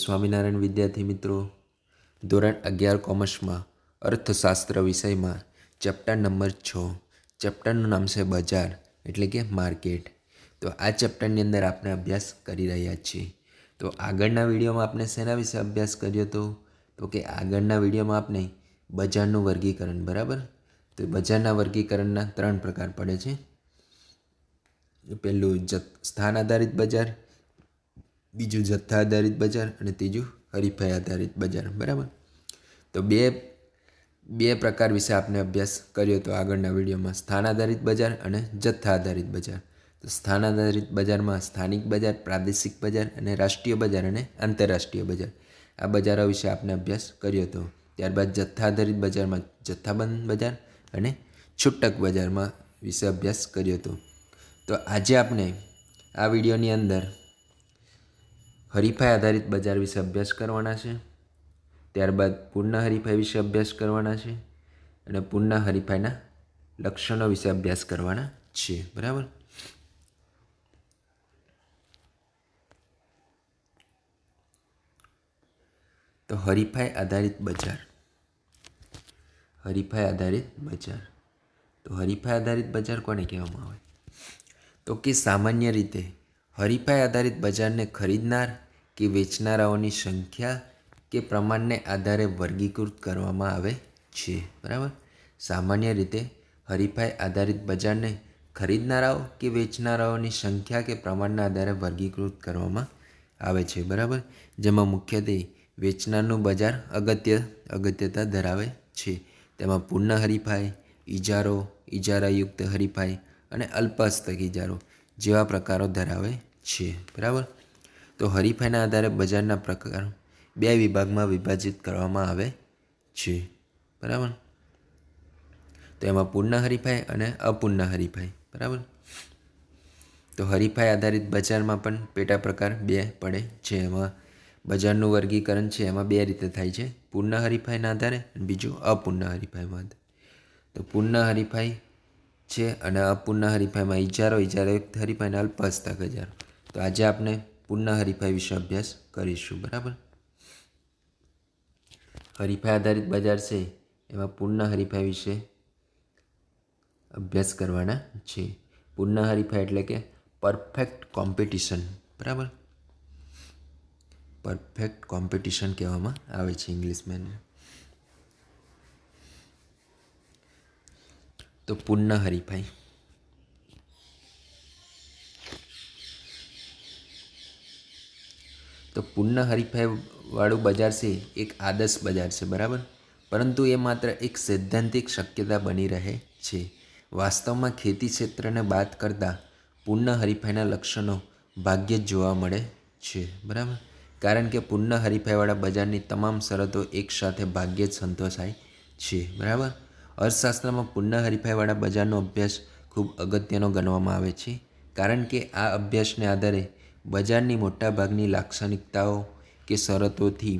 સ્વામિનારાયણ વિદ્યાર્થી મિત્રો, ધોરણ 11 કોમર્સમાં અર્થશાસ્ત્ર વિષયમાં ચેપ્ટર નંબર 6, ચેપ્ટરનું નામ છે બજાર એટલે કે માર્કેટ. તો આ ચેપ્ટરની અંદર આપણે અભ્યાસ કરી રહ્યા છીએ. તો આગળના વિડીયોમાં આપણે શેના વિશે અભ્યાસ કર્યો હતો? તો કે આગળના વિડીયોમાં આપણે બજારનું વર્ગીકરણ, બરાબર? તો બજારના વર્ગીકરણના 3 પ્રકાર પડે છે. પહેલું સ્થાન આધારિત બજાર, બીજું જથ્થા આધારિત બજાર અને ત્રીજું હરીફાઈ આધારિત બજાર, બરાબર? તો બે પ્રકાર વિશે આપણે અભ્યાસ કર્યો હતો આગળના વિડીયોમાં, સ્થાન આધારિત બજાર અને જથ્થા આધારિત બજાર. તો સ્થાન આધારિત બજારમાં સ્થાનિક બજાર, પ્રાદેશિક બજાર અને રાષ્ટ્રીય બજાર અને આંતરરાષ્ટ્રીય બજાર, આ બજારો વિશે આપણે અભ્યાસ કર્યો હતો. ત્યારબાદ જથ્થા આધારિત બજારમાં જથ્થાબંધ બજાર અને છૂટક બજારમાં વિશે અભ્યાસ કર્યો હતો. તો આજે આપણે આ વિડીયોની અંદર હરીફાઈ આધારિત બજાર વિશે અભ્યાસ કરવાના છે. ત્યારબાદ પૂર્ણ હરીફાઈ વિશે અભ્યાસ કરવાના છે અને પૂર્ણ હરીફાઈના લક્ષણો વિશે અભ્યાસ કરવાના છે, બરાબર? તો હરીફાઈ આધારિત બજાર. હરીફાઈ આધારિત બજાર. તો હરીફાઈ આધારિત બજાર કોને કહેવામાં આવે? તો કે સામાન્ય રીતે હરીફાઈ આધારિત બજારને ખરીદનાર કે વેચનારાઓની સંખ્યા કે પ્રમાણને આધારે વર્ગીકૃત કરવામાં આવે છે, બરાબર? સામાન્ય રીતે હરીફાઈ આધારિત બજારને ખરીદનારાઓ કે વેચનારાઓની સંખ્યા કે પ્રમાણના આધારે વર્ગીકૃત કરવામાં આવે છે, બરાબર? જેમાં મુખ્યત્વે વેચનારનું બજાર અગત્યતા ધરાવે છે. તેમાં પૂર્ણ હરીફાઈ, ઇજારો, ઇજારાયુક્ત હરીફાઈ અને અલ્પહસ્તક ઇજારો જેવા પ્રકારો ધરાવે છે, બરાબર? તો હરીફાઈના આધારે બજારના પ્રકાર 2 વિભાગમાં વિભાજિત કરવામાં આવે છે, બરાબર? તો એમાં પૂર્ણ હરીફાઈ અને અપૂર્ણ હરીફાઈ, બરાબર? તો હરીફાઈ આધારિત બજારમાં પણ પેટા પ્રકાર 2 પડે છે. એમાં બજારનું વર્ગીકરણ છે એમાં 2 રીતે થાય છે, પૂર્ણ હરીફાઈના આધારે અને બીજું અપૂર્ણ હરીફાઈમાં. તો પૂર્ણ હરીફાઈ છે અને અપૂર્ણ હરીફાઈમાં ઇજારો, ઇજારાયુક્ત હરીફાઈ અને અલ્પહસ્તક ઇજારો. તો આજે આપણે પૂર્ણ હરીફાઈ વિશે અભ્યાસ કરીશું, બરાબર? હરીફાઈ આધારિત બજાર છે એમાં પૂર્ણ હરીફાઈ વિશે અભ્યાસ કરવાના છે. પૂર્ણ હરીફાઈ એટલે કે પરફેક્ટ કોમ્પિટિશન, બરાબર? પરફેક્ટ કોમ્પિટિશન કહેવામાં આવે છે ઇંગ્લિશમાં. તો પૂર્ણ હરીફાઈ. તો પૂર્ણ હરીફાઈવાળું બજાર છે એક આદર્શ બજાર છે, બરાબર? પરંતુ એ માત્ર એક સૈદ્ધાંતિક શક્યતા બની રહે છે. વાસ્તવમાં ખેતી ક્ષેત્રને બાદ કરતાં પૂર્ણ હરીફાઈના લક્ષણો ભાગ્યે જ જોવા મળે છે, બરાબર? કારણ કે પૂર્ણ હરીફાઈવાળા બજારની તમામ શરતો એકસાથે ભાગ્યે જ સંતોષાય છે, બરાબર? અર્થશાસ્ત્રમાં પૂર્ણ હરીફાઈવાળા બજારનો અભ્યાસ ખૂબ અગત્યનો ગણવામાં આવે છે, કારણ કે આ અભ્યાસને આધારે બજારની મોટાભાગની લાક્ષણિકતાઓ કે શરતોથી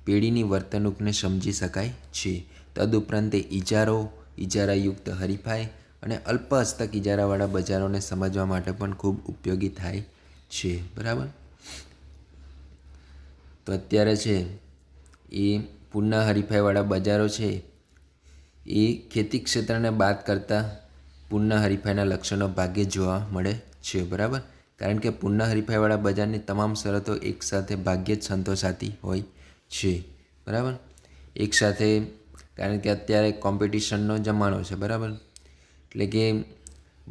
પેઢીની વર્તણૂકને સમજી શકાય છે. તદુપરાંત તે ઇજારો, ઇજારાયુક્ત હરીફાઈ અને અલ્પહસ્તક ઇજારાવાળા બજારોને સમજવા માટે પણ ખૂબ ઉપયોગી થાય છે, બરાબર? તો અત્યારે છે એ પૂર્ણ હરીફાઈવાળા બજારો છે એ ખેતી ક્ષેત્રને બાદ કરતાં પૂર્ણ હરીફાઈના લક્ષણો ભાગ્યે જોવા મળે છે, બરાબર? કારણ કે પૂર્ણ હરીફાઈવાળા બજારની તમામ શરતો એકસાથે ભાગ્યે જ સંતોષાતી હોય છે, બરાબર? એકસાથે, કારણ કે અત્યારે કોમ્પિટિશનનો જમાનો છે, બરાબર? એટલે કે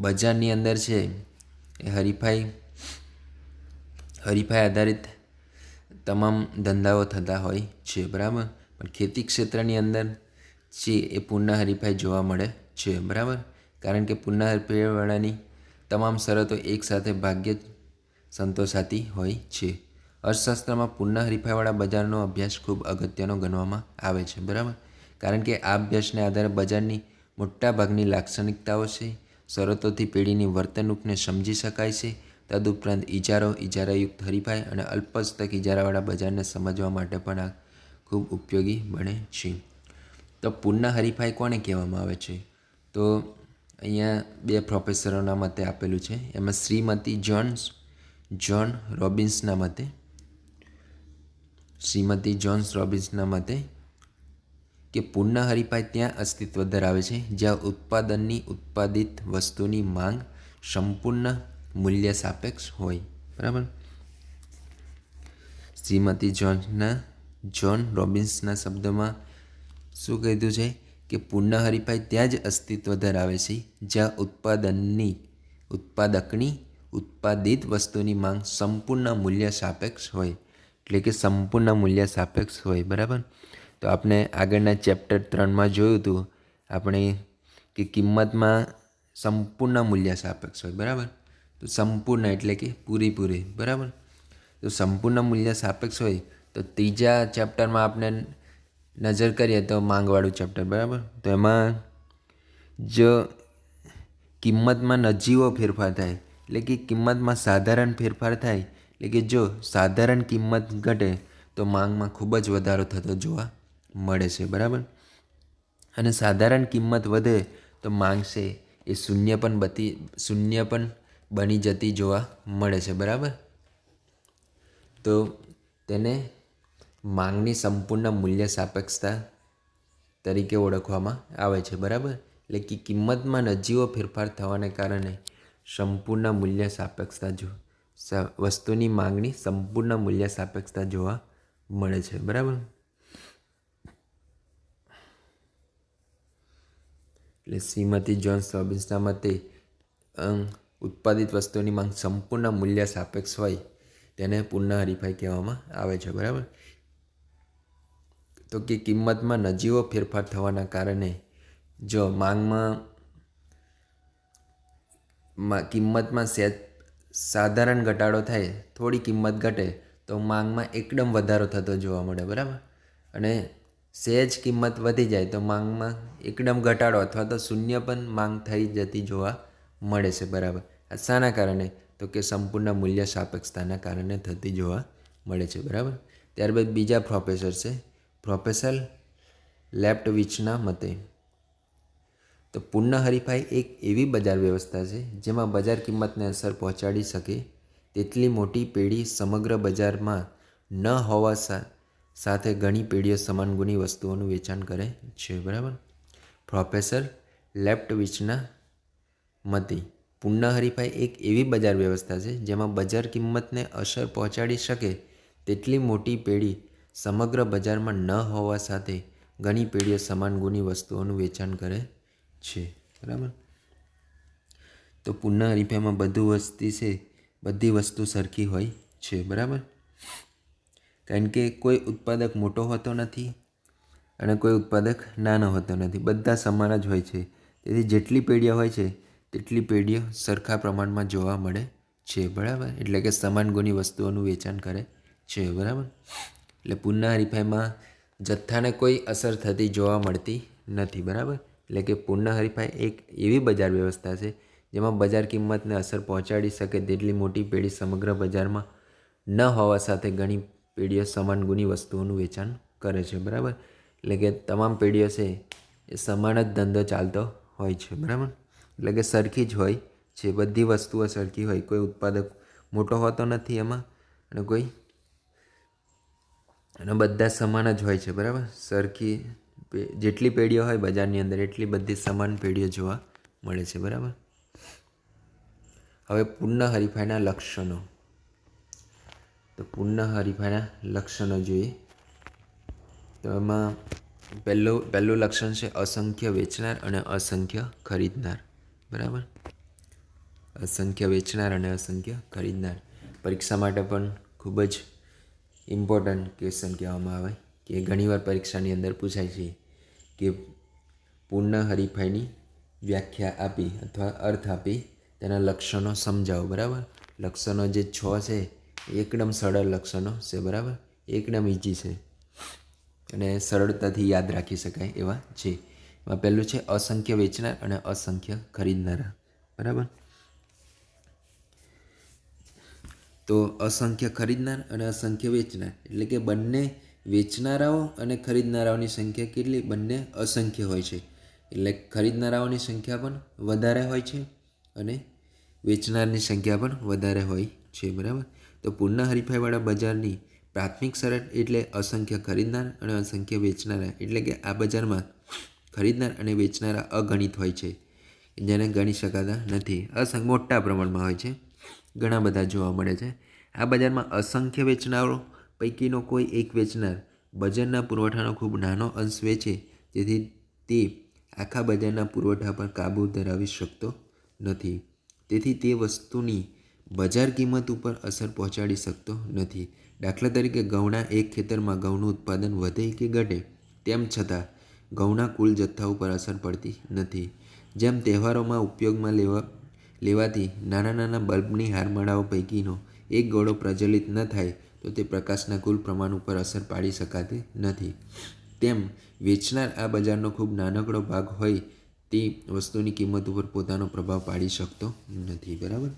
બજારની અંદર છે એ હરીફાઈ આધારિત તમામ ધંધાઓ થતા હોય છે, બરાબર? પણ ખેતી ક્ષેત્રની અંદર છે એ પૂર્ણ હરીફાઈ જોવા મળે છે, બરાબર? કારણ કે પૂર્ણ હરીફાઈવાળાની તમામ શરતો એકસાથે ભાગ્યે જ સંતોષાતી હોય છે. અર્થશાસ્ત્રમાં પૂર્ણ હરીફાઈવાળા બજારનો અભ્યાસ ખૂબ અગત્યનો ગણવામાં આવે છે, બરાબર? કારણ કે આ અભ્યાસને આધારે બજારની મોટાભાગની લાક્ષણિકતાઓ છે, શરતોથી પેઢીની વર્તણૂકને સમજી શકાય છે. તદુપરાંત ઇજારો, ઇજારાયુક્ત હરીફાઈ અને અલ્પહસ્તક ઇજારાવાળા બજારને સમજવા માટે પણ આ ખૂબ ઉપયોગી બને છે. તો પૂર્ણ હરીફાઈ કોને કહેવામાં આવે છે? તો અહીંયા 2 પ્રોફેસરોના મતે આપેલું છે. એમાં શ્રીમતી જ્હોન રોબિન્સના મતે શ્રીમતી જોન્સ રોબિન્સના મતે કે પૂર્ણ હરીફાઈ ત્યાં અસ્તિત્વ ધરાવે છે જ્યાં ઉત્પાદનની ઉત્પાદિત વસ્તુની માંગ સંપૂર્ણ મૂલ્ય સાપેક્ષ હોય. બરાબર. શ્રીમતી જોન રોબિન્સના શબ્દોમાં શું કીધું છે કે પૂર્ણ હરીફાઈ ત્યાં જ અસ્તિત્વ ધરાવે છે જ્યાં ઉત્પાદકની ઉત્પાદિત વસ્તુની માંગ સંપૂર્ણ મૂલ્ય સાપેક્ષ હોય. એટલે કે સંપૂર્ણ મૂલ્ય સાપેક્ષ હોય. બરાબર. તો આપણે આગળના ચેપ્ટર 3માં જોયું હતું આપણે કે કિંમતમાં સંપૂર્ણ મૂલ્ય સાપેક્ષ હોય. બરાબર. તો સંપૂર્ણ એટલે કે પૂરેપૂરી. બરાબર. તો સંપૂર્ણ મૂલ્ય સાપેક્ષ હોય તો ત્રીજા ચેપ્ટરમાં આપણે નજર કરીએ તો માંગવાળું ચેપ્ટર. બરાબર. તો એમાં જો કિંમતમાં નજીવો ફેરફાર થાય એટલે કે કિંમતમાં સાધારણ ફેરફાર થાય એટલે કે જો સાધારણ કિંમત ઘટે તો માંગમાં ખૂબ જ વધારો થતો જોવા મળે છે. બરાબર. અને સાધારણ કિંમત વધે તો માંગ છે એ શૂન્ય પણ બની જતી જોવા મળે છે. બરાબર. તો તેને માંગની સંપૂર્ણ મૂલ્ય સાપેક્ષતા તરીકે ઓળખવામાં આવે છે. બરાબર. એટલે કે કિંમતમાં નજીવો ફેરફાર થવાને કારણે સંપૂર્ણ મૂલ્ય સાપેક્ષતા વસ્તુની માંગની સંપૂર્ણ મૂલ્ય સાપેક્ષતા જોવા મળે છે. બરાબર. એટલે શ્રીમતી જોન્સ રોબિન્સના મતે ઉત્પાદિત વસ્તુની માંગ સંપૂર્ણ મૂલ્ય સાપેક્ષ હોય તેને પૂર્ણ હરીફાઈ કહેવામાં આવે છે. બરાબર. તો કે કિંમતમાં નજીવો ફેરફાર થવાના કારણે જો કિંમતમાં સાધારણ ઘટાડો થાય, થોડી કિંમત ઘટે તો માંગમાં એકદમ વધારો થતો જોવા મળે. બરાબર. અને સહેજ કિંમત વધી જાય તો માંગમાં એકદમ ઘટાડો અથવા તો શૂન્ય પણ માંગ થઈ જતી જોવા મળે છે. બરાબર. આ શાના કારણે? તો કે સંપૂર્ણ મૂલ્ય સાપેક્ષતાના કારણે થતી જોવા મળે છે. બરાબર. ત્યારબાદ બીજા પ્રોફેસર છે પ્રોફેસર લેબ્ટવિચના મતે તો પૂર્ણ હરીફાઈ એક એવી બજાર વ્યવસ્થા છે જેમાં બજાર કિંમતને અસર પહોંચાડી શકે તેટલી મોટી પેઢી સમગ્ર બજારમાં ન હોવા સાથે ઘણી પેઢીઓ સમાન ગુણી વસ્તુઓનું વેચાણ કરે છે. બરાબર. પ્રોફેસર લેબ્ટવિચના મતે પૂર્ણ હરીફાઈ એક એવી બજાર વ્યવસ્થા છે જેમાં બજાર કિંમતને અસર પહોંચાડી શકે તેટલી મોટી પેઢી સમગ્ર બજારમાં ન હોવા સાથે ઘણી પેઢીઓ સમાન ગુણી વસ્તુઓનું વેચાણ કરે છે. બરાબર. તો પૂર્ણ હરીફાઈમાં બધી વસ્તુ સરખી હોય છે. બરાબર. કારણ કે કોઈ ઉત્પાદક મોટો હોતો નથી અને કોઈ ઉત્પાદક નાનો હોતો નથી. બધા સમાન જ હોય છે. તેથી જેટલી પેઢીઓ હોય છે તેટલી પેઢીઓ સરખા પ્રમાણમાં જોવા મળે છે. બરાબર. એટલે કે સમાન ગુણી વસ્તુઓનું વેચાણ કરે છે. બરાબર. એટલે પૂર્ણ હરીફાઈમાં જથ્થાને કોઈ અસર થતી જોવા મળતી નથી. બરાબર. એટલે કે પૂર્ણ હરીફાઈ એક એવી બજાર વ્યવસ્થા છે જેમાં બજાર કિંમતને અસર પહોંચાડી શકે તેટલી મોટી પેઢી સમગ્ર બજારમાં ન હોવા સાથે ઘણી પેઢીઓ સમાન ગુણી વસ્તુઓનું વેચાણ કરે છે. બરાબર. એટલે કે તમામ પેઢીઓ છે એ સમાન જ ધંધો ચાલતો હોય છે. બરાબર. એટલે કે સરખી જ હોય છે. બધી વસ્તુઓ સરખી હોય. કોઈ ઉત્પાદક મોટો હોતો નથી એમાં અને બધા સમાન જ હોય છે. બરાબર. સરખી જેટલી પેઢીઓ હોય બજારની અંદર એટલી બધી સમાન પેઢીઓ જોવા મળે છે. બરાબર. હવે પૂર્ણ હરીફાઈના લક્ષણો. તો પૂર્ણ હરીફાઈના લક્ષણો જોઈએ તો એમાં પહેલું લક્ષણ છે અસંખ્ય વેચનાર અને અસંખ્ય ખરીદનાર. બરાબર. અસંખ્ય વેચનાર અને અસંખ્ય ખરીદનાર પરીક્ષા માટે પણ ખૂબ જ ઇમ્પોર્ટન્ટ ક્વેશ્ચન કહેવામાં આવે કે ઘણીવાર પરીક્ષાની અંદર પૂછાય છે કે પૂર્ણ હરીફાઈની વ્યાખ્યા આપી અથવા અર્થ આપી તેના લક્ષણો સમજાવો. બરાબર. લક્ષણો જે 6 છે એકદમ સરળ લક્ષણો છે. બરાબર. એકદમ ઇઝી છે અને સરળતાથી યાદ રાખી શકાય એવા છે. એમાં પહેલું છે અસંખ્ય વેચનાર અને અસંખ્ય ખરીદનારા. બરાબર. તો અસંખ્ય ખરીદનાર અને અસંખ્ય વેચનાર એટલે કે બંને વેચનારાઓ અને ખરીદનારાઓની સંખ્યા કેટલી? બંને અસંખ્ય હોય છે. એટલે ખરીદનારાઓની સંખ્યા પણ વધારે હોય છે અને વેચનારની સંખ્યા પણ વધારે હોય છે. બરાબર. તો પૂર્ણ હરીફાઈવાળા બજારની પ્રાથમિક શરત એટલે અસંખ્ય ખરીદનાર અને અસંખ્ય વેચનારા, એટલે કે આ બજારમાં ખરીદનાર અને વેચનારા અગણિત હોય છે, જેને ગણી શકાતા નથી. મોટા પ્રમાણમાં હોય છે, ઘણા બધા જોવા મળે છે. આ બજારમાં અસંખ્ય વેચનારો પૈકીનો કોઈ એક વેચનાર બજારના પુરવઠાનો ખૂબ નાનો અંશ વેચે, જેથી તે આખા બજારના પુરવઠા પર કાબૂ ધરાવી શકતો નથી. તેથી તે વસ્તુની બજાર કિંમત ઉપર અસર પહોંચાડી શકતો નથી. દાખલા તરીકે ઘઉંના એક ખેતરમાં ઘઉંનું ઉત્પાદન વધે કે ઘટે, તેમ છતાં ઘઉંના કુલ જથ્થા ઉપર અસર પડતી નથી. જેમ તહેવારોમાં ઉપયોગમાં લેવાતી નાના નાના બલ્બની હારમાળાઓ પૈકીનો એક ગોળો પ્રજ્વલિત ન થાય તો તે પ્રકાશના કુલ પ્રમાણ ઉપર અસર પાડી શકાતી નથી, તેમ વેચનાર આ બજારનો ખૂબ નાનકડો ભાગ હોય તે વસ્તુની કિંમત ઉપર પોતાનો પ્રભાવ પાડી શકતો નથી. બરાબર.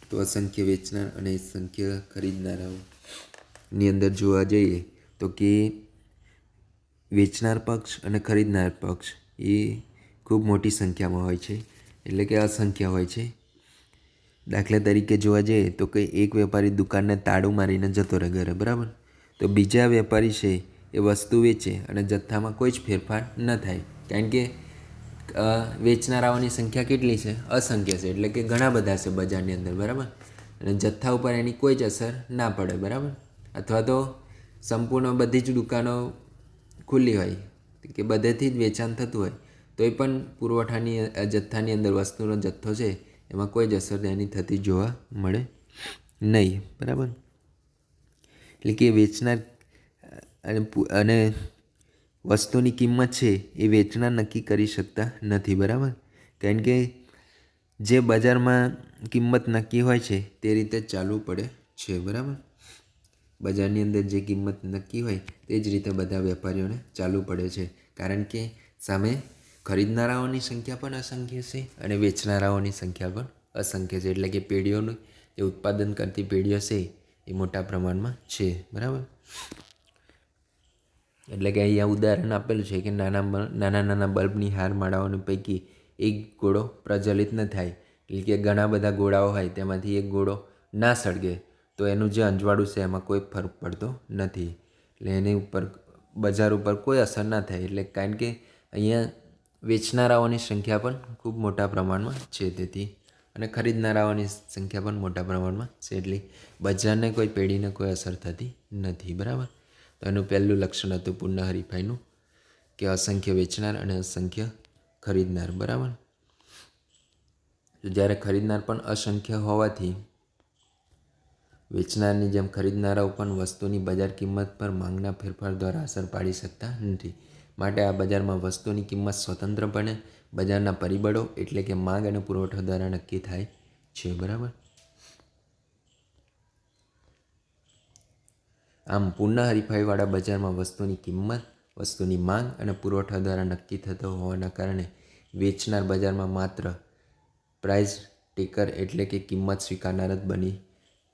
તો અસંખ્ય વેચનાર અને અસંખ્ય ખરીદનારાઓની અંદર જોવા જઈએ તો કે વેચનાર પક્ષ અને ખરીદનાર પક્ષ એ ખૂબ મોટી સંખ્યામાં હોય છે, એટલે કે અસંખ્ય હોય છે. દાખલા તરીકે જોવા જઈએ તો કે એક વેપારી દુકાનને તાળું મારીને જતો રહે ઘરે, બરાબર. તો બીજા વેપારી છે એ વસ્તુ વેચે અને જથ્થામાં કોઈ જ ફેરફાર ન થાય, કારણ કે વેચનારાઓની સંખ્યા કેટલી છે? અસંખ્ય છે, એટલે કે ઘણા બધા છે બજારની અંદર, બરાબર. અને જથ્થા ઉપર એની કોઈ જ અસર ના પડે, બરાબર. અથવા તો સંપૂર્ણ બધી જ દુકાનો ખુલ્લી હોય કે બધેથી જ વેચાણ થતું હોય તો એ પણ પુરવઠાની જથ્થાની અંદર વસ્તુનો જથ્થો છે એમાં કોઈ જ અસર એની થતી જોવા મળે નહીં, બરાબર. એટલે કે વેચનાર અને વસ્તુની કિંમત છે એ વેચનાર નક્કી કરી શકતા નથી, બરાબર. કારણ કે જે બજારમાં કિંમત નક્કી હોય છે તે રીતે જ ચાલવું પડે છે, બરાબર. બજારની અંદર જે કિંમત નક્કી હોય તે જ રીતે બધા વેપારીઓને ચાલવું પડે છે, કારણ કે સામે ખરીદનારાઓની સંખ્યા પણ અસંખ્ય છે અને વેચનારાઓની સંખ્યા પણ અસંખ્ય છે, એટલે કે પેઢીઓનું જે ઉત્પાદન કરતી પેઢીઓ છે એ મોટા પ્રમાણમાં છે, બરાબર. એટલે કે અહીંયા ઉદાહરણ આપેલું છે કે નાના બલ્બની હારમાળાઓની પૈકી એક ગોળો પ્રજ્વલિત ન થાય, એટલે કે ઘણા બધા ગોળાઓ હોય તેમાંથી એક ગોળો ના સળગે તો એનું જે અંજવાળું છે એમાં કોઈ ફરક પડતો નથી, એટલે એની ઉપર બજાર ઉપર કોઈ અસર ના થાય. એટલે કારણ કે અહીંયા વેચનારાઓની સંખ્યા પણ ખૂબ મોટા પ્રમાણમાં છે, તેથી અને ખરીદનારાઓની સંખ્યા પણ મોટા પ્રમાણમાં છે, એટલે બજારને કોઈ પેઢીને કોઈ અસર થતી નથી, બરાબર. તો એનું પહેલું લક્ષણ હતું પૂર્ણ હરીફાઈનું કે અસંખ્ય વેચનાર અને અસંખ્ય ખરીદનાર, બરાબર. જ્યારે ખરીદનાર પણ અસંખ્ય હોવાથી વેચનારની જેમ ખરીદનારાઓ પણ વસ્તુની બજાર કિંમત પર માંગના ફેરફાર દ્વારા અસર પાડી શકતા નથી. માટે આ બજારમાં વસ્તુની કિંમત સ્વતંત્રપણે બજારના પરિબળો એટલે કે માંગ અને પુરવઠા દ્વારા નક્કી થાય છે, બરાબર. આમ પૂર્ણ હરીફાઈવાળા બજારમાં વસ્તુની કિંમત વસ્તુની માંગ અને પુરવઠા દ્વારા નક્કી થતો હોવાના કારણે વેચનાર બજારમાં માત્ર પ્રાઇસ ટેકર એટલે કે કિંમત સ્વીકારનાર જ બની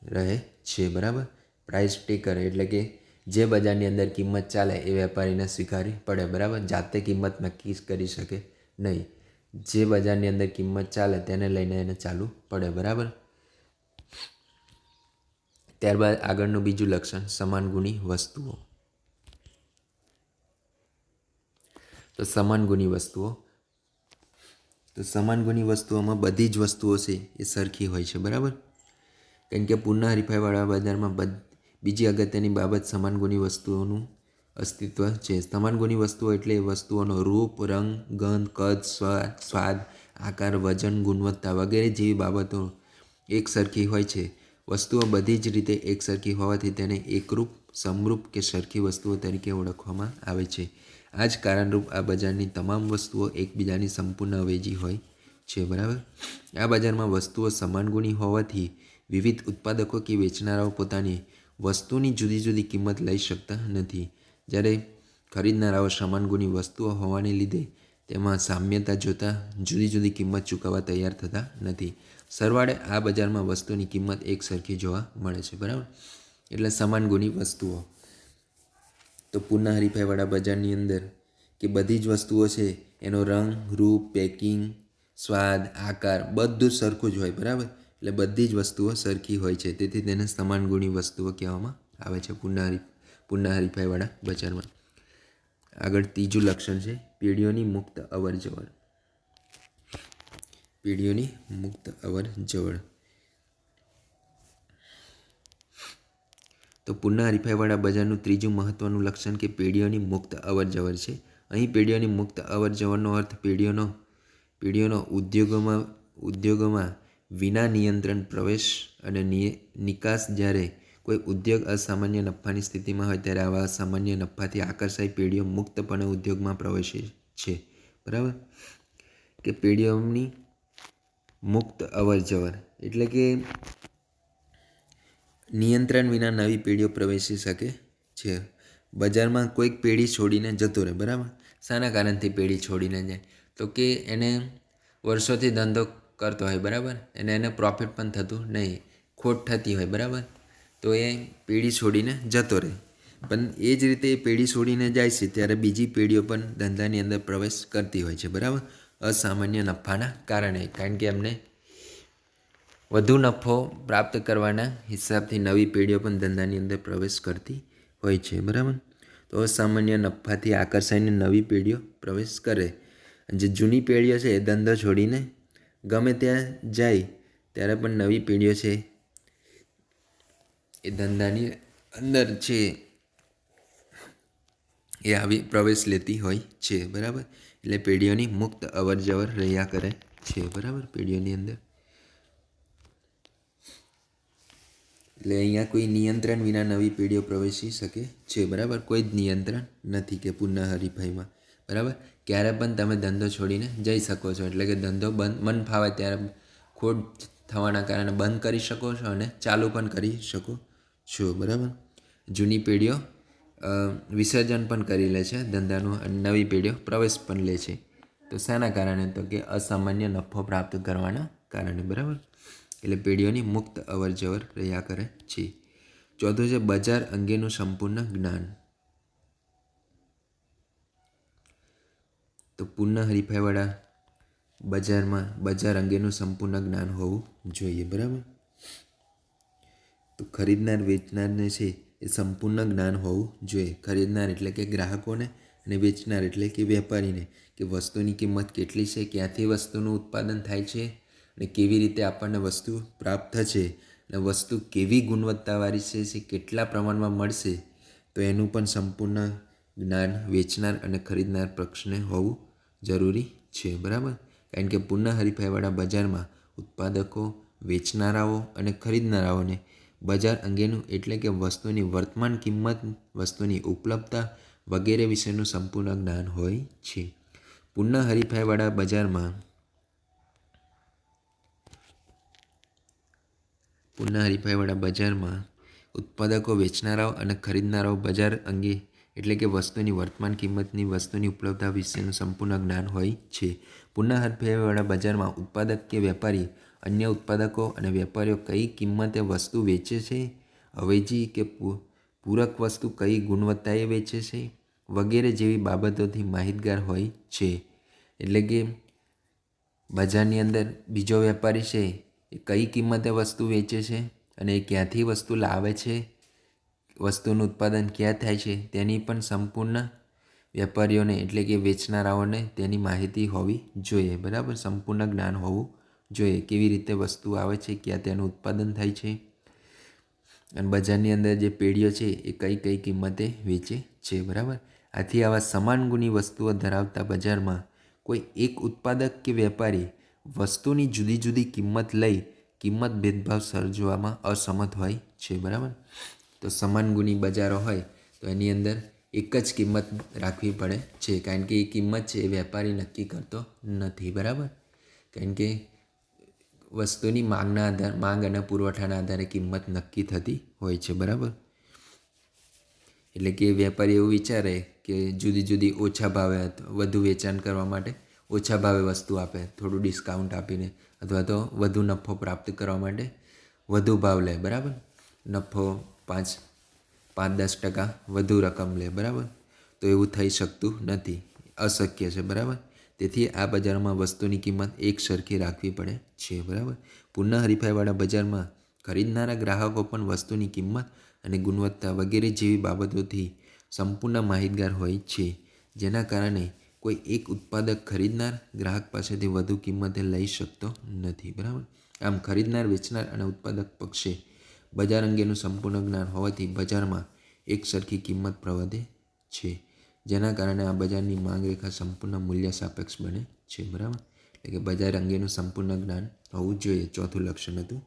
રહે છે, બરાબર. પ્રાઇસ ટેકર એટલે કે જે બજારની અંદર કિંમત ચાલે એ વેપારીને સ્વીકારવી પડે, બરાબર. જાતે કિંમત નક્કી કરી શકે નહીં, જે બજારની અંદર કિંમત ચાલે તેને લઈને એને ચાલવું પડે, બરાબર. ત્યારબાદ આગળનું બીજું લક્ષણ સમાન ગુણી વસ્તુઓ. તો સમાન ગુણી વસ્તુઓમાં બધી જ વસ્તુઓ છે એ સરખી હોય છે, બરાબર. કારણ કે પૂર્ણ હરીફાઈવાળા બજારમાં બીજી અગત્યની બાબત સમાન ગુણી વસ્તુઓનું અસ્તિત્વ છે. સમાન ગુણી વસ્તુઓ એટલે વસ્તુઓનો રૂપ, રંગ, ગંધ, કદ, સ્વાદ, આકાર, વજન, ગુણવત્તા વગેરે જેવી બાબતો એક સરખી હોય છે. વસ્તુઓ બધી જ રીતે એક સરખી હોવાથી તેને એકરૂપ, સમરૂપ કે સરખી વસ્તુઓ તરીકે ઓળખવામાં આવે છે. આ જ કારણરૂપ આ બજારની તમામ વસ્તુઓ એકબીજાની સંપૂર્ણ અવેજી હોય છે, બરાબર. આ બજારમાં વસ્તુઓ સમાન ગુણી હોવાથી વિવિધ ઉત્પાદકો કે વેચનારાઓ પોતાની વસ્તુની જુદી જુદી કિંમત લઈ શકતા નથી, જ્યારે ખરીદનારાઓ સમાન ગુણી વસ્તુઓ હોવાને લીધે તેમાં સામ્યતા જોતા જુદી જુદી કિંમત ચૂકવવા તૈયાર થતા નથી. સરવાળે આ બજારમાં વસ્તુની કિંમત એક સરખી જોવા મળે છે, બરાબર. એટલે સમાન ગુણી વસ્તુઓ. તો પૂર્ણ હરીફાઈવાળા બજારની અંદર કે બધી જ વસ્તુઓ છે એનો રંગ, રૂપ, પેકિંગ, સ્વાદ, આકાર બધું જ સરખું જ હોય, બરાબર. એટલે બધી જ વસ્તુઓ સરખી હોય છે, તેથી તેને સમાન ગુણી વસ્તુઓ કહેવામાં આવે છે પૂર્ણ હરીફાઈવાળા બજારમાં. આગળ ત્રીજું લક્ષણ છે પેઢીઓની મુક્ત અવર જવર. પેઢીઓની મુક્ત અવર જવર. તો પૂર્ણ હરીફાઈવાળા બજારનું ત્રીજું મહત્ત્વનું લક્ષણ કે પેઢીઓની મુક્ત અવર જવર છે. અહીં પેઢીઓની મુક્ત અવર જવરનો અર્થ પેઢીઓનો ઉદ્યોગોમાં વિના નિયંત્રણ પ્રવેશ અને નિકાસ. જ્યારે કોઈ ઉદ્યોગ અસામાન્ય નફાની સ્થિતિમાં હોય ત્યારે આવા અસામાન્ય નફાથી આકર્ષાઈ પેઢીઓ મુક્તપણે ઉદ્યોગમાં પ્રવેશે છે. બરાબર, કે પેઢીઓની મુક્ત અવર જવર એટલે કે નિયંત્રણ વિના નવી પેઢીઓ પ્રવેશી શકે છે. બજારમાં કોઈક પેઢી છોડીને જતો રહે. બરાબર, શાના કારણથી પેઢી છોડીને જાય? તો કે એને વર્ષોથી ધંધો કરતો હોય, બરાબર, એને પ્રોફિટ પણ થતું નહીં, ખોટ થતી હોય, બરાબર, તો એ પેઢી છોડીને જતો રહે. પણ એ જ રીતે એ પેઢી છોડીને જાય છે ત્યારે બીજી પેઢીઓ પણ ધંધાની અંદર પ્રવેશ કરતી હોય છે. બરાબર, અસામાન્ય નફાના કારણે, કારણ કે એમને વધુ નફો પ્રાપ્ત કરવાના હિસાબથી નવી પેઢીઓ પણ ધંધાની અંદર પ્રવેશ કરતી હોય છે. બરાબર, તો અસામાન્ય નફાથી આકર્ષાઈને નવી પેઢીઓ પ્રવેશ કરે. જે જૂની પેઢીઓ છે એ ધંધો છોડીને ગમે ત્યાં જાય ત્યારે પણ નવી પેઢીઓ છે એ ધંધાની અંદર છે એ આવી પ્રવેશ લેતી હોય છે. બરાબર, એટલે પેઢીઓની મુક્ત અવર જવર રહ્યા કરે છે. બરાબર, પેઢીઓની અંદર એટલે અહીંયા કોઈ નિયંત્રણ વિના નવી પેઢીઓ પ્રવેશી શકે છે. બરાબર, કોઈ જ નિયંત્રણ નથી કે પૂર્ણ હરીફાઈમાં. બરાબર, ક્યારે પણ તમે ધંધો છોડીને જઈ શકો છો, એટલે કે ધંધો મન ફાવે ત્યારે ખોટ થવાના કારણે બંધ કરી શકો છો અને ચાલુ પણ કરી શકો છો. બરાબર, જૂની પેઢીઓ વિસર્જન પણ કરી લે છે ધંધાનું અને નવી પેઢીઓ પ્રવેશ પણ લે છે. તો શાના કારણે? તો કે અસામાન્ય નફો પ્રાપ્ત કરવાના કારણે. બરાબર, એટલે પેઢીઓની મુક્ત અવર જવર રહ્યા કરે છે. ચોથું છે બજાર અંગેનું સંપૂર્ણ જ્ઞાન. તો પૂર્ણ હરીફાઈવાળા બજારમાં બજાર અંગેનું સંપૂર્ણ જ્ઞાન હોવું જોઈએ. બરાબર, તો ખરીદનાર વેચનારને છે એ સંપૂર્ણ જ્ઞાન હોવું જોઈએ. ખરીદનાર એટલે કે ગ્રાહકોને અને વેચનાર એટલે કે વેપારીને, કે વસ્તુની કિંમત કેટલી છે, ક્યાંથી વસ્તુનું ઉત્પાદન થાય છે અને કેવી રીતે આપણને વસ્તુ પ્રાપ્ત થશે અને વસ્તુ કેવી ગુણવત્તાવાળી છે, કેટલા પ્રમાણમાં મળશે, તો એનું પણ સંપૂર્ણ જ્ઞાન વેચનાર અને ખરીદનાર પક્ષને હોવું જરૂરી છે. બરાબર, કારણ કે પૂર્ણ હરીફાઈવાળા બજારમાં ઉત્પાદકો, વેચનારાઓ અને ખરીદનારાઓને બજાર અંગેનું એટલે કે વસ્તુની વર્તમાન કિંમત, વસ્તુની ઉપલબ્ધતા વગેરે વિશેનું સંપૂર્ણ જ્ઞાન હોય છે. પૂર્ણ હરીફાઈવાળા બજારમાં ઉત્પાદકો, વેચનારાઓ અને ખરીદનારાઓ બજાર અંગે એટલે કે વસ્તુની વર્તમાન કિંમતની, વસ્તુની ઉપલબ્ધતા વિશેનું સંપૂર્ણ જ્ઞાન હોય છે. પૂર્ણ હરીફાઈવાળા બજારમાં ઉત્પાદક કે વેપારી અન્ય ઉત્પાદકો અને વેપારીઓ કઈ કિંમતે વસ્તુ વેચે છે, અવેજી કે પૂરક વસ્તુ કઈ ગુણવત્તાએ વેચે છે વગેરે જેવી બાબતોથી માહિતગાર હોય છે. એટલે કે બજારની અંદર બીજો વેપારી છે એ કઈ કિંમતે વસ્તુ વેચે છે અને એ ક્યાંથી વસ્તુ લાવે છે, વસ્તુનું ઉત્પાદન ક્યાં થાય છે, તેની પણ સંપૂર્ણ વેપારીઓને એટલે કે વેચનારાઓને તેની માહિતી હોવી જોઈએ. બરાબર, સંપૂર્ણ જ્ઞાન હોવું જોઈએ. કેવી રીતે વસ્તુ આવે છે, ક્યાં તેનું ઉત્પાદન થાય છે અને બજારની અંદર જે પેઢીઓ છે એ કઈ કઈ કિંમતે વેચે છે. બરાબર, આથી આવા સમાન ગુણી વસ્તુઓ ધરાવતા બજારમાં કોઈ એક ઉત્પાદક કે વેપારી વસ્તુની જુદી જુદી કિંમત લઈ કિંમત ભેદભાવ સર્જવામાં અસમર્થ હોય છે. બરાબર, તો સમાન ગુણી બજારો હોય તો એની અંદર એક જ કિંમત રાખવી પડે છે, કારણ કે એ કિંમત છે એ વેપારી નક્કી કરતો નથી. બરાબર, કારણ કે વસ્તુની માંગ અને પુરવઠાના આધારે કિંમત નક્કી થતી હોય છે. બરાબર, એટલે કે વેપારી એવું વિચારે કે જુદી જુદી ઓછા ભાવે વધુ વેચાણ કરવા માટે ઓછા ભાવે વસ્તુ આપે, થોડું ડિસ્કાઉન્ટ આપીને, અથવા તો વધુ નફો પ્રાપ્ત કરવા માટે વધુ ભાવ લે. બરાબર, નફો 5-10% વધુ રકમ લે. બરાબર, તો એવું થઈ શકતું નથી, અશક્ય છે. બરાબર, તેથી આ બજારમાં વસ્તુની કિંમત એક સરખી રાખવી પડે છે. બરાબર, પૂર્ણ હરીફાઈવાળા બજારમાં ખરીદનારા ગ્રાહકો પણ વસ્તુની કિંમત અને ગુણવત્તા વગેરે જેવી બાબતોથી સંપૂર્ણ માહિતગાર હોય છે, જેના કારણે કોઈ એક ઉત્પાદક ખરીદનાર ગ્રાહક પાસેથી વધુ કિંમતે લઈ શકતો નથી. બરાબર. આમ ખરીદનાર, વેચનાર અને ઉત્પાદક પક્ષે બજાર અંગેનું સંપૂર્ણ જ્ઞાન હોવાથી બજારમાં એક સરખી કિંમત પ્રવર્તે છે, જેના કારણે આ બજારની માંગ રેખા સંપૂર્ણ મૂલ્ય સાપેક્ષ બને છે. બરાબર. એટલે કે બજાર અંગેનું સંપૂર્ણ જ્ઞાન હોવું જોઈએ. ચોથું લક્ષણ હતું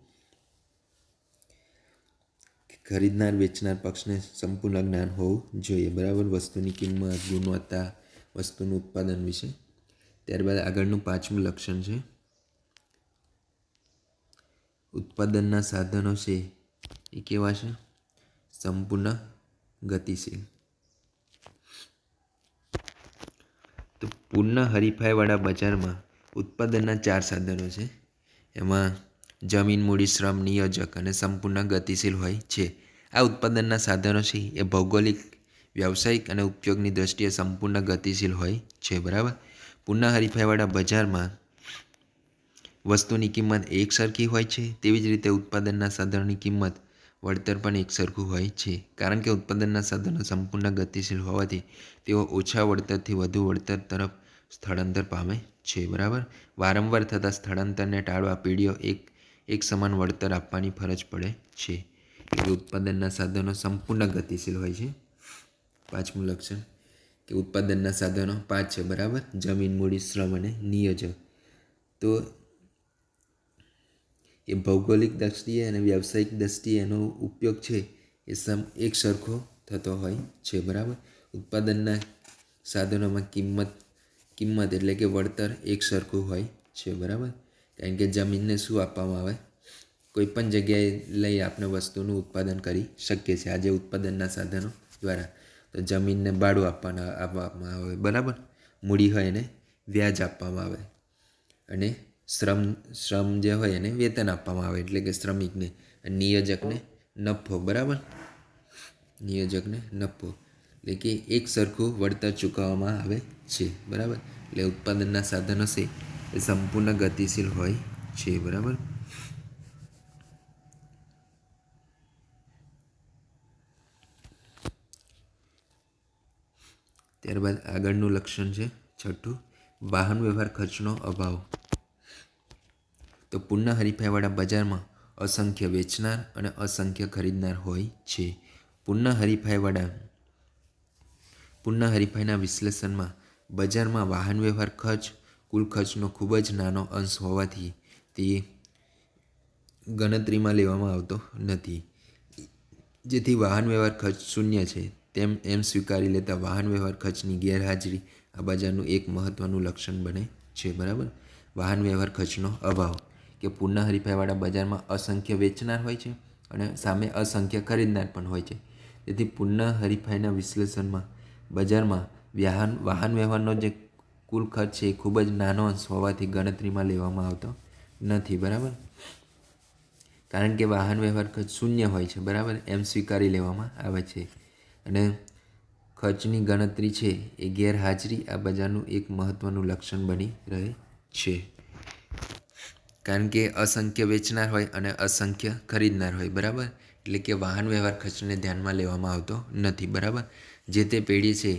ખરીદનાર, વેચનાર પક્ષને સંપૂર્ણ જ્ઞાન હોવું જોઈએ. બરાબર. વસ્તુની કિંમત, ગુણવત્તા, વસ્તુનું ઉત્પાદન વિશે. ત્યારબાદ આગળનું 5મું લક્ષણ છે ઉત્પાદનના સાધનો છે એ કેવા છે? સંપૂર્ણ ગતિશીલ. તો પૂર્ણ હરીફાઈવાળા બજારમાં ઉત્પાદનના 4 સાધનો છે. એમાં જમીન, મૂડી, શ્રમ, નિયોજક અને સંપૂર્ણ ગતિશીલ હોય છે. આ ઉત્પાદનના સાધનો છે એ ભૌગોલિક, વ્યવસાયિક અને ઉપયોગની દ્રષ્ટિએ સંપૂર્ણ ગતિશીલ હોય છે. બરાબર. પૂર્ણ હરીફાઈવાળા બજારમાં વસ્તુની કિંમત એક સરખી હોય છે, તેવી જ રીતે ઉત્પાદનના સાધનોની કિંમત, વળતર પણ એક સરખું હોય છે. કારણ કે ઉત્પાદનના સાધનો સંપૂર્ણ ગતિશીલ હોવાથી તેઓ ઓછા વળતરથી વધુ વળતર તરફ સ્થળાંતર પામે છે. બરાબર. વારંવાર થતા સ્થળાંતરને ટાળવા પેઢીઓ એક સમાન વળતર આપવાની ફરજ પડે છે. એટલે ઉત્પાદનના સાધનો સંપૂર્ણ ગતિશીલ હોય છે. 5મું લક્ષણ કે ઉત્પાદનના સાધનો 5 છે. બરાબર. જમીન, મૂડી, શ્રમ અને નિયોજક. તો એ ભૌગોલિક દ્રષ્ટિએ અને વ્યવસાયિક દ્રષ્ટિએ એનો ઉપયોગ છે એ એક સરખો થતો હોય છે. બરાબર. ઉત્પાદનના સાધનોમાં કિંમત એટલે કે વળતર એક સરખું હોય છે. બરાબર. કારણ કે જમીનને શું આપવામાં આવે? કોઈ પણ જગ્યાએ લઈ આપણે વસ્તુનું ઉત્પાદન કરી શકીએ છીએ આજે ઉત્પાદનના સાધનો દ્વારા. તો જમીનને ભાડું આપવામાં આવે. બરાબર. મૂડી હોય એને વ્યાજ આપવામાં આવે અને શ્રમ જે હોય એને વેતન આપવામાં આવે, એટલે કે શ્રમિકને. નિયોજકને નફો. બરાબર. નિયોજકને નફો એટલે કે એક સરખું વળતર ચૂકવવામાં આવે છે. બરાબર. એટલે ઉત્પાદનના સાધનો છે એ સંપૂર્ણ ગતિશીલ હોય છે. બરાબર. ત્યારબાદ આગળનું લક્ષણ છે 6થું વાહન વ્યવહાર ખર્ચનો અભાવ. તો પૂર્ણ હરીફાઈવાળા બજારમાં અસંખ્ય વેચનાર અને અસંખ્ય ખરીદનાર હોય છે. પૂર્ણ હરીફાઈના વિશ્લેષણમાં બજારમાં વાહન વ્યવહાર ખર્ચ કુલ ખર્ચનો ખૂબ જ નાનો અંશ હોવાથી તે ગણતરીમાં લેવામાં આવતો નથી. જેથી વાહન વ્યવહાર ખર્ચ શૂન્ય છે એમ સ્વીકારી લેતા વાહન વ્યવહાર ખર્ચની ગેરહાજરી આ બજારનું એક મહત્ત્વનું લક્ષણ બને છે. બરાબર. વાહન વ્યવહાર ખર્ચનો અભાવ કે પૂર્ણ હરીફાઈવાળા બજારમાં અસંખ્ય વેચનાર હોય છે અને સામે અસંખ્ય ખરીદનાર પણ હોય છે. તેથી પૂર્ણ હરીફાઈના વિશ્લેષણમાં બજારમાં વાહન વ્યવહારનો જે કુલ ખર્ચ છે એ ખૂબ જ નાનો અંશ હોવાથી ગણતરીમાં લેવામાં આવતો નથી. બરાબર. કારણ કે વાહન વ્યવહાર ખર્ચ શૂન્ય હોય છે. બરાબર. એમ સ્વીકારી લેવામાં આવે છે અને ખર્ચની ગણતરી છે એ ગેરહાજરી આ બજારનું એક મહત્ત્વનું લક્ષણ બની રહે છે. કારણ કે અસંખ્ય વેચનાર હોય અને અસંખ્ય ખરીદનાર હોય. બરાબર. એટલે કે વાહન વ્યવહાર ખર્ચને ધ્યાનમાં લેવામાં આવતો નથી. બરાબર. જે તે પેઢી છે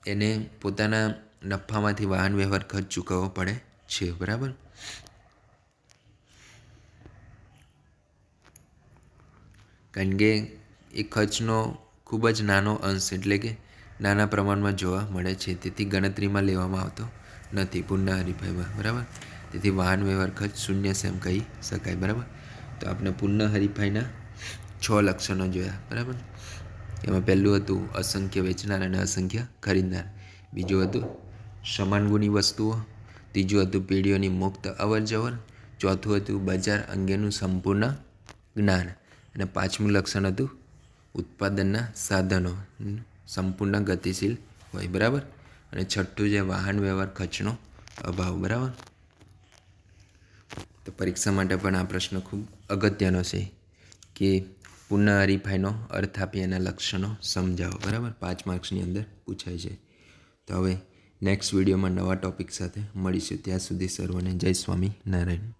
એને પોતાના નફામાંથી વાહન વ્યવહાર ખર્ચ ચૂકવવો પડે છે. બરાબર. કારણ કે એ ખર્ચનો ખૂબ જ નાનો અંશ એટલે કે નાના પ્રમાણમાં જોવા મળે છે. તેથી ગણતરીમાં લેવામાં આવતો નથી પૂર્ણ હરીફાઈમાં. બરાબર. તેથી વાહન વ્યવહાર ખર્ચ શૂન્ય છે એમ કહી શકાય. બરાબર. તો આપણે પૂર્ણ હરીફાઈના 6 લક્ષણો જોયા. બરાબર. એમાં પહેલું હતું અસંખ્ય વેચનાર અને અસંખ્ય ખરીદનાર. બીજું હતું સમાન ગુણી વસ્તુઓ. ત્રીજું હતું પેઢીઓની મુક્ત અવર જવર. ચોથું હતું બજાર અંગેનું સંપૂર્ણ જ્ઞાન. અને 5મું લક્ષણ હતું ઉત્પાદનના સાધનો સંપૂર્ણ ગતિશીલ હોય. બરાબર. અને 6થું છે વાહન વ્યવહાર ખર્ચનો અભાવ. બરાબર. તો પરીક્ષા માટે પણ આ પ્રશ્ન ખૂબ અગત્યનો છે કે પૂર્ણ હરીફાઈનો અર્થ આપી એના લક્ષણો સમજાવો. બરાબર. 5 માર્ક્સની અંદર પૂછાય છે. તો હવે નેક્સ્ટ વિડીયોમાં નવા ટૉપિક સાથે મળીશું. ત્યાં સુધી સર્વને જય સ્વામિનારાયણ.